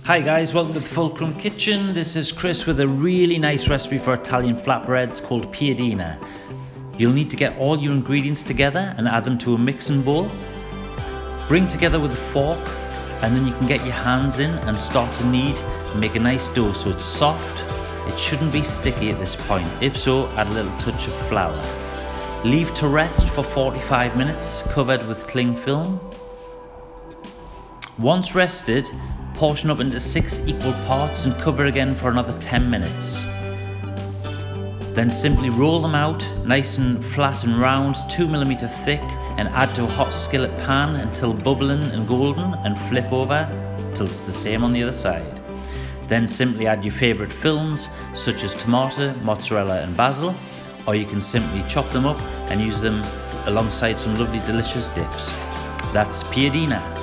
Hi guys, welcome to the Fulcrum Kitchen. This is Chris with a really nice recipe for Italian flatbreads called Piadina. You'll need to get all your ingredients together and add them to a mixing bowl. Bring together with a fork, and then you can get your hands in and start to knead and make a nice dough so it's soft. It shouldn't be sticky at this point. If so, add a little touch of flour. Leave to rest for 45 minutes, covered with cling film. Once rested, portion up into 6 equal parts and cover again for another 10 minutes. Then simply roll them out nice and flat and round, 2mm thick, and add to a hot skillet pan until bubbling and golden, and flip over till it's the same on the other side. Then simply add your favourite fillings such as tomato, mozzarella and basil, or you can simply chop them up and use them alongside some lovely delicious dips. That's Piadina.